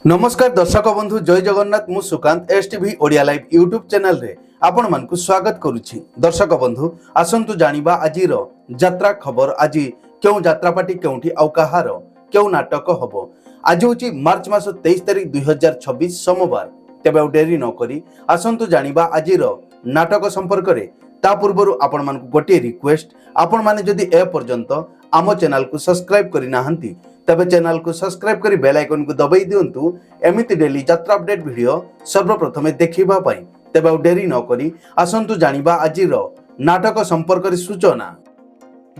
नमस्कार दर्शक बंधु जय जगन्नाथ मु Sukant STV Odia live YouTube channel रे आपण मानकु स्वागत करुछि। दर्शक बंधु आसंतु जानिबा आजिर यात्रा खबर। आज क्यों यात्रा पार्टी केउठी आउ कहार क्यों नाटक हबो। आज होछि मार्च मास 23 तारिख 2026 सोमवार। तेबे डेरी न करी आसंतु जानिबा आजिर नाटक संपर्क रे। ता पूर्वरु आपण मानकु गोटे रिक्वेस्ट, आपण माने जदि ए पर्यंत आम चैनल को सब्सक्राइब करि नाहंती तबे चैनल को सब्सक्राइब करी बेल आइकन को दबाई दियंतु एमिति डेली यात्रा अपडेट वीडियो सर्वप्रथमे देखिबा पई। तबे डेरी न करी आसंतु जानिबा आजिर नाटक संपर्क रे सूचना।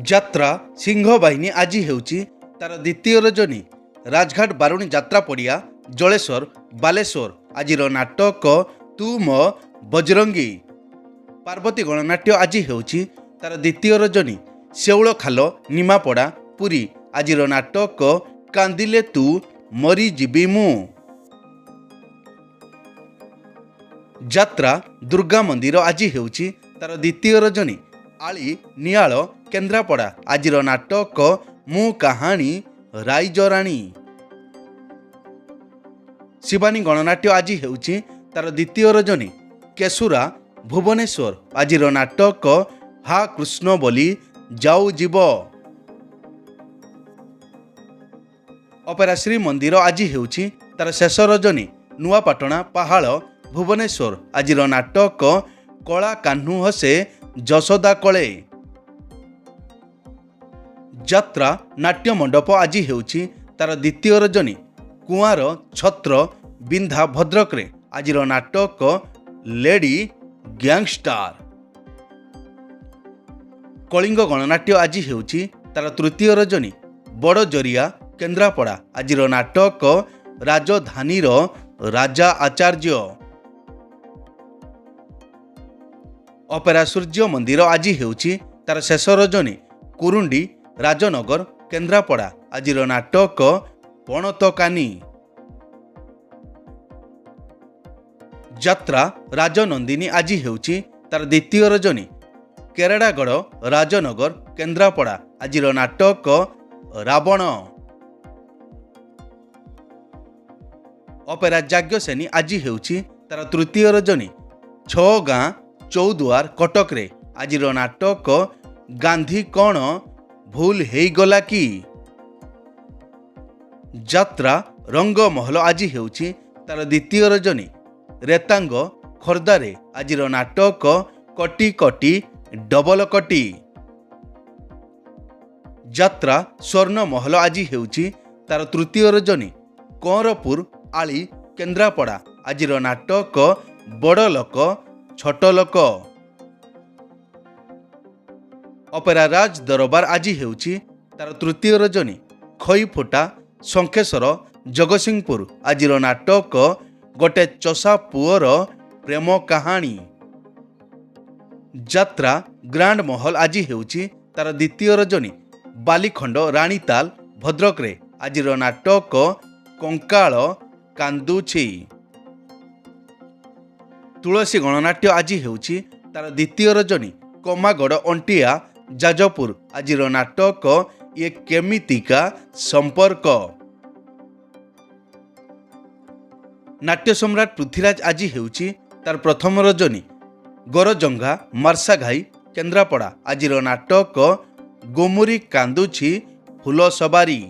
यात्रा सिंह बाहिनी आज हेउची तार द्वितीय रजनी राजघाट बारुणी यात्रा पड़िया जलेश्वर बालेश्वर। आजिर नाटक तू मो बजरंगी। पार्वती गणनाट्य आज हेउची तार द्वितीय रजनी शेउल खाल निमापड़ा पुरी। आजिर नाटक कांदिले तू मरी जीवी मु। यात्रा दुर्गा मंदिर आज हेउची तार द्वितीय रजनी आली नियाल केन्द्रापड़ा। आजिर नाटक मु कहानी राइजराणी। शिवानी गणनाट्य आज हेउची तार द्वितीय रजनी केशुरा भुवनेश्वर। आजिर नाटक हा कृष्ण बोली जाऊ जीव। अपेरा श्री मंदिर आज हेउची तार शेष रजनी नुआपाटना पहाड़ भुवनेश्वर। आजिर नाटक कला कान्हू हसे जशोदा कले। यात्रा नाट्य मंडप आज हेउची तार द्वितीय रजनी कुआर छत्र बिंधा भद्रक रे। आजिर नाटक लेडी गैंगस्टार। कलिंग गणनाट्य आज हेउची तार तृतीय रजनी बड़ जरिया केन्द्रापड़ा। आजिर नाटक राजधानीर राजा आचार्य। अपेरा सूर्य मंदिर आज हेउची तार शेष रजनी कुरुंडी राजनगर केन्द्रापड़ा। आजिर नाटक पणतकानी। यात्रा राजनंदिनी आज हेउची तार द्वितीय रजनी केरड़ागढ़ राजनगर केन्द्रापड़ा। आजिर नाटक रावण। अपेरा जाग्यसेनी आज हेउची तार तृतीय रजनी छो गाँ चौदुआर कटक रे। आजिर नाटक गांधी कौन भूल हेगला कि। यात्रा रंगमहल आज हेउची तार द्वितीय रजनी रेतांग खोर्धारे। आजिर नाटक कटी कटी डबल कटी। यात्रा स्वर्णमहल आज हेउची तार तृतीय रजनी कंवरपुर आली केन्द्रापड़ा। आजिर नाटक बड़ लोक छोट लोक। अपेरा राज दरबार आज हेउची तार तृतीय रजनी खईफोटा शंखेश्वर जगतसिंहपुर। आजिर नाटक गोटे चषा पुअर प्रेम कहानी। यात्रा ग्रांड महल आज हेउची तार द्वितीय रजनी बालीखंड राणीताल भद्रक रे। आजिर नाटक कंकाल कांदुछि। तुलसी गणनाट्य आज हेउची तार द्वितीय रजनी कमागढ़ अंटिया जाजपुर। आजिर नाटक ये केमितिका संपर्क। नाट्य सम्राट पृथ्वीराज आज हेउची तार प्रथम रजनी गोरजंगा मार्साघाई केन्द्रापड़ा। आजिर नाटक गोमुरी कांदुछि फूल सवारी।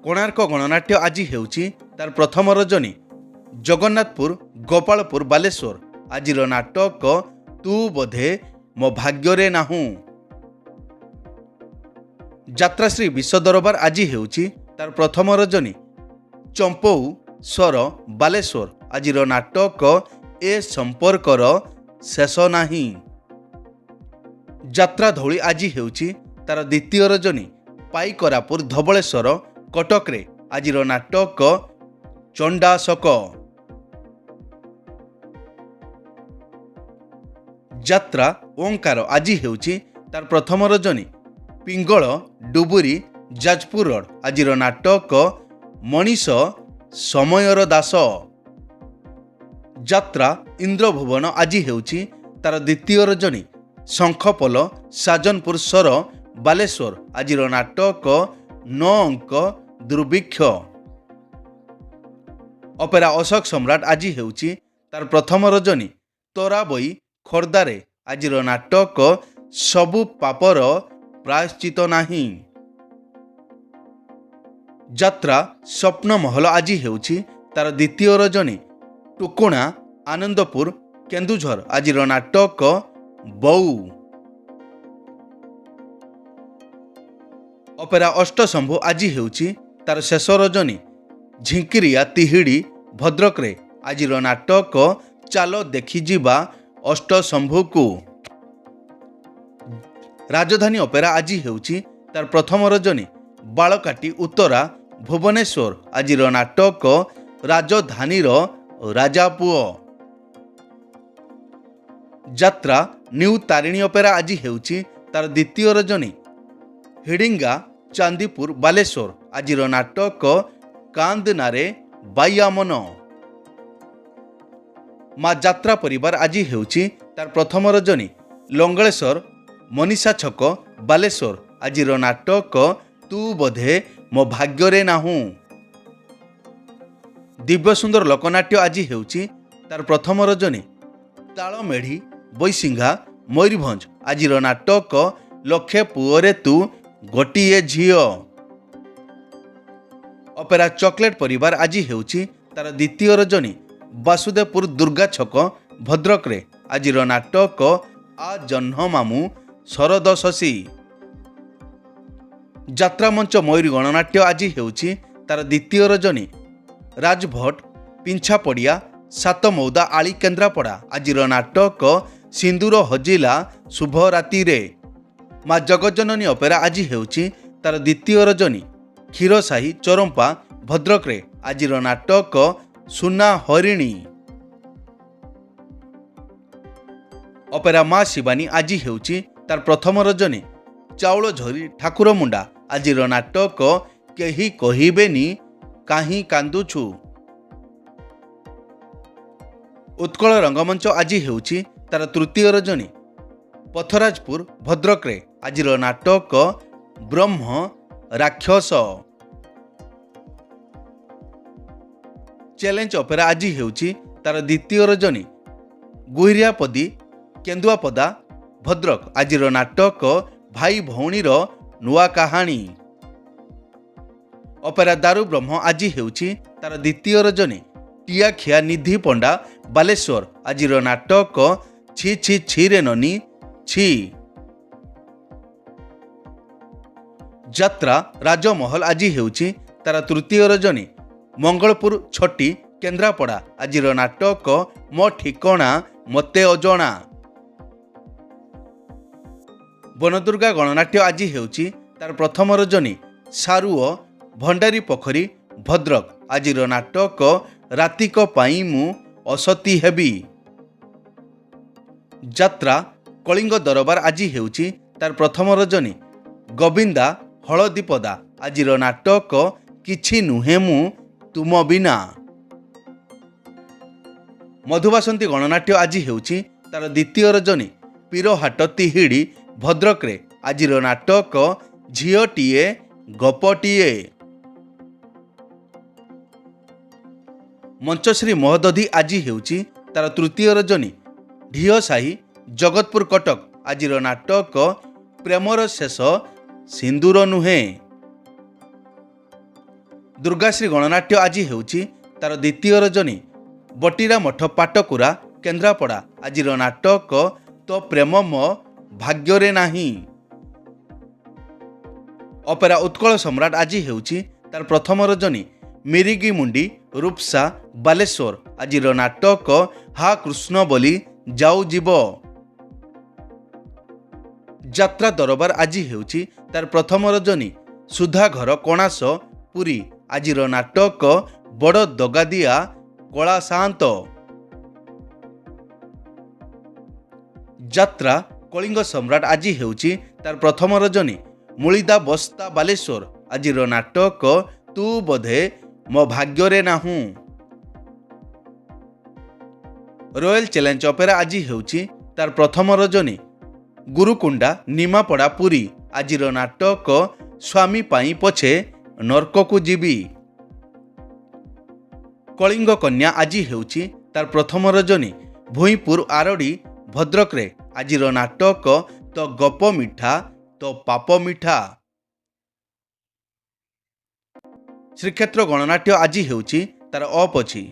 कोणार्क गणनाट्य आज हेउची तार प्रथम रजनी जगन्नाथपुर गोपालपुर बालेश्वर। आजिर नाटक तू बोधे मो भाग्यरे नाहू। यात्राश्री विश्व दरबार आज हेउची तार प्रथम रजनी चंपऊ स्वर बालेश्वर। आजिर नाटक ए संपर्कर शेष नाही। यात्रा धौली आज हेउची तार द्वितीय रजनी पाईकरापुर धबलेश्वर कटक रे। आजिर नाटक चंडाशक। यात्रा ओंकार आज हेउची तार प्रथम रजनी पिंगल डुबुरी जाजपुर रोड। आजिर नाटक मनीष समयर दास। यात्रा इंद्रभुवन आज हेउची तार द्वितीय रजनी शंखपोल साजनपुर सर बालेश्वर। आजिर नाटक 9 अंक दुर्भिक्ष। ଅପେରା ଅଶୋକ ସମ୍ରାଟ ଆଜି ହେଉଛି ତାର ପ୍ରଥମ ରଜନୀ। ତୋରା ବଇ ଖୋର୍ଦ୍ଧାରେ ଆଜିର ନାଟକ ସବୁ ପାପର ପ୍ରାୟଶ୍ଚିତ ନାହିଁ। ଯାତ୍ରା ସ୍ୱପ୍ନମହଲ ଆଜି ହେଉଛି ତାର ଦ୍ୱିତୀୟ ରଜନୀ। ଟୁକୁଣା ଆନନ୍ଦପୁର କେନ୍ଦୁଝର ଆଜିର ନାଟକ ବଉ। ଅପେରା ଅଷ୍ଟଶମ୍ଭୁ ଆଜି ହେଉଛି ତାର ଶେଷ ରଜନୀ। ଝିଙ୍କିରିଆ ତିହିଡ଼ି ଭଦ୍ରକରେ ଆଜିର ନାଟକ ଚାଲ ଦେଖିଯିବା ଅଷ୍ଟଶମ୍ଭୁକୁ। ରାଜଧାନୀ ଅପେରା ଆଜି ହେଉଛି ତାର ପ୍ରଥମ ରଜନୀ। ବାଳକାଟି ଉତ୍ତରା ଭୁବନେଶ୍ୱର ଆଜିର ନାଟକ ରାଜଧାନୀର ରାଜାପୁଅ। ଯାତ୍ରା ନ୍ୟୁ ତାରିଣୀ ଅପେରା ଆଜି ହେଉଛି ତାର ଦ୍ୱିତୀୟ ରଜନୀ। ହିଡ଼ିଙ୍ଗା ଚାନ୍ଦିପୁର ବାଲେଶ୍ୱର ଆଜିର ନାଟକ କାନ୍ଦନାରେ ବାଇଆମନ। ମା ଯାତ୍ରା ପରିବାର ଆଜି ହେଉଛି ତାର ପ୍ରଥମ ରଜନୀ। ଲଙ୍ଗଳେଶ୍ୱର ମନୀଷା ଛକ ବାଲେଶ୍ୱର ଆଜିର ନାଟକ ତୁ ବୋଧେ ମୋ ଭାଗ୍ୟରେ ନାହୁଁ। ଦିବ୍ୟସୁନ୍ଦର ଲୋକନାଟ୍ୟ ଆଜି ହେଉଛି ତାର ପ୍ରଥମ ରଜନୀ। ତାଳମେଢ଼ୀ ବୈଶିଙ୍ଘା ମୟୂରଭଞ୍ଜ ଆଜିର ନାଟକ ଲକ୍ଷେ ପୁଅରେ ତୁ ଗୋଟିଏ ଝିଅ। ଅପେରା ଚକୋଲେଟ ପରିବାର ଆଜି ହେଉଛି ତାର ଦ୍ୱିତୀୟ ରଜନୀ। ବାସୁଦେବପୁର ଦୁର୍ଗା ଛକ ଭଦ୍ରକରେ ଆଜିର ନାଟକ ଆ ଜହ୍ନ ମାମୁଁ ଶରଦ ଶଶୀ। ଯାତ୍ରାମଞ୍ଚ ମୟୂରୀ ଗଣନାଟ୍ୟ ଆଜି ହେଉଛି ତାର ଦ୍ୱିତୀୟ ରଜନୀ। ରାଜଭଟ ପିଞ୍ଛାପଡ଼ିଆ ସାତମୌଦା ଆଳି କେନ୍ଦ୍ରାପଡ଼ା ଆଜିର ନାଟକ ସିନ୍ଦୁର ହଜିଲା ଶୁଭ ରାତିରେ। ମା ଜଗଜ୍ଜନନୀ ଅପେରା ଆଜି ହେଉଛି ତାର ଦ୍ୱିତୀୟ ରଜନୀ। କ୍ଷୀରସାହି ଚରମ୍ପା ଭଦ୍ରକରେ ଆଜିର ନାଟକ ସୁନା ହରିଣୀ। ଅପେରା ମା ଶିବାନୀ ଆଜି ହେଉଛି ତାର ପ୍ରଥମ ରଜନୀ। ଚାଉଳଝରି ଠାକୁରମୁଣ୍ଡା ଆଜିର ନାଟକ କେହି କହିବେନି କାହିଁ କାନ୍ଦୁଛୁ। ଉତ୍କଳ ରଙ୍ଗମଞ୍ଚ ଆଜି ହେଉଛି ତାର ତୃତୀୟ ରଜନୀ। ପଥରାଜପୁର ଭଦ୍ରକରେ ଆଜିର ନାଟକ ବ୍ରହ୍ମ ରାକ୍ଷସ। ଚ୍ୟାଲେଞ୍ଜ ଅପେରା ଆଜି ହେଉଛି ତାର ଦ୍ୱିତୀୟ ରଜନୀ। ଗୁହିରିଆପଦୀ କେନ୍ଦୁଆପଦା ଭଦ୍ରକ ଆଜିର ନାଟକ ଭାଇ ଭଉଣୀର ନୂଆ କାହାଣୀ। ଅପେରା ଦାରୁ ବ୍ରହ୍ମ ଆଜି ହେଉଛି ତାର ଦ୍ୱିତୀୟ ରଜନୀ। ଟିଆଖିଆ ନିଧି ପଣ୍ଡା ବାଲେଶ୍ୱର ଆଜିର ନାଟକ ଛି ଛି ଛିରେ ନନି ଛି। ଯାତ୍ରା ରାଜମହଲ ଆଜି ହେଉଛି ତାର ତୃତୀୟ ରଜନୀ। ମଙ୍ଗଳପୁର ଛଟି କେନ୍ଦ୍ରାପଡ଼ା ଆଜିର ନାଟକ ମୋ ଠିକଣା ମୋତେ ଅଜଣା। ବନଦୁର୍ଗା ଗଣନାଟ୍ୟ ଆଜି ହେଉଛି ତାର ପ୍ରଥମ ରଜନୀ। ସାରୁଅ ଭଣ୍ଡାରୀ ପୋଖରୀ ଭଦ୍ରକ ଆଜିର ନାଟକ ରାତିକ ପାଇଁ ମୁଁ ଅସତୀ ହେବି। ଯାତ୍ରା କଳିଙ୍ଗ ଦରବାର ଆଜି ହେଉଛି ତାର ପ୍ରଥମ ରଜନୀ। ଗୋବିନ୍ଦା ହଳଦୀପଦା ଆଜିର ନାଟକ କିଛି ନୁହେଁ ମୁଁ ତୁମ ବିନା। ମଧୁବାସନ୍ତୀ ଗଣନାଟ୍ୟ ଆଜି ହେଉଛି ତାର ଦ୍ୱିତୀୟ ରଜନୀ। ପୀରହାଟ ତିହିଡ଼ି ଭଦ୍ରକରେ ଆଜିର ନାଟକ ଝିଅଟିଏ ଗପଟିଏ। ମଞ୍ଚଶ୍ରୀ ମହୋଦଧି ଆଜି ହେଉଛି ତାର ତୃତୀୟ ରଜନୀ। ଢିଅସାହି ଜଗତପୁର କଟକ ଆଜିର ନାଟକ ପ୍ରେମର ଶେଷ ସିନ୍ଦୁର ନୁହେଁ। ଦୁର୍ଗାଶ୍ରୀ ଗଣନାଟ୍ୟ ଆଜି ହେଉଛି ତାର ଦ୍ୱିତୀୟ ରଜନୀ। ବଟିରା ମଠ ପାଟକୁରା କେନ୍ଦ୍ରାପଡ଼ା ଆଜିର ନାଟକ ତୋ ପ୍ରେମ ମୋ ଭାଗ୍ୟରେ ନାହିଁ। ଅପେରା ଉତ୍କଳ ସମ୍ରାଟ ଆଜି ହେଉଛି ତାର ପ୍ରଥମ ରଜନୀ। ମିରିଗି ମୁଣ୍ଡି ରୂପସା ବାଲେଶ୍ୱର ଆଜିର ନାଟକ ହା କୃଷ୍ଣ ବୋଲି ଯାଉ ଯିବ। ଯାତ୍ରା ଦରବାର ଆଜି ହେଉଛି ତାର ପ୍ରଥମ ରଜନୀ। ସୁଧାଘର କଣାସ ପୁରୀ ଆଜିର ନାଟକ ବଡ଼ ଦଗାଦିଆ କଳା ସାଆନ୍ତ। ଯାତ୍ରା କଳିଙ୍ଗ ସମ୍ରାଟ ଆଜି ହେଉଛି ତାର ପ୍ରଥମ ରଜନୀ। ମୁଳିଦା ବସ୍ତା ବାଲେଶ୍ୱର ଆଜିର ନାଟକ ତୁ ବୋଧେ ମୋ ଭାଗ୍ୟରେ ନାହୁଁ। ରୟାଲ ଚ୍ୟାଲେଞ୍ଜ ଅପେରା ଆଜି ହେଉଛି ତାର ପ୍ରଥମ ରଜନୀ। ଗୁରୁକୁଣ୍ଡା ନିମାପଡ଼ା ପୁରୀ ଆଜିର ନାଟକ ସ୍ୱାମୀ ପାଇଁ ପଛେ ନର୍କକୁ ଯିବି। कलिंग कन्या आज हेउची तार प्रथम रजनी भूईपुर आरडी भद्रक रे आजिर नाटक तो गप मिठा तो पाप मिठा। श्रीक्षेत्र गणनाट्य आज हेउची तार अप अछि।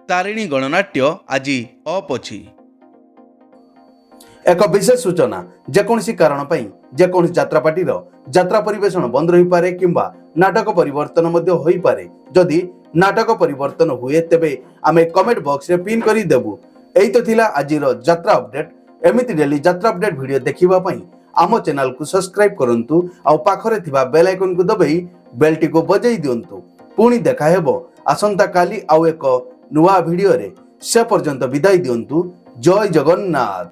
तारिणी गणनाट्य आज अप अछि। एक विशेष सूचना जेकोसी कारण पई जेकोसी यात्रापाटीर यात्रा परिवेषण बंद रही पारे किंबा नाटक परिवर्तन मध्य होई पारे। जदि नाटक परिवर्तन हुए तेबे आमे कमेंट बॉक्स रे पिन करी देबु। एई तो थिला आजिर यात्रा अपडेट। एमिति डेली यात्रा अपडेट वीडियो देखिबा पई आम चैनल को सब्सक्राइब करंतु आ पाखरे थिबा बेल आइकन को दबाई बेल टी को बजाई दियंतु। पुणी देखा हेबो आसंता काली आउ एक नुवा वीडियो रे। से पर्यंत विदाई दियंतु। जय जगन्नाथ।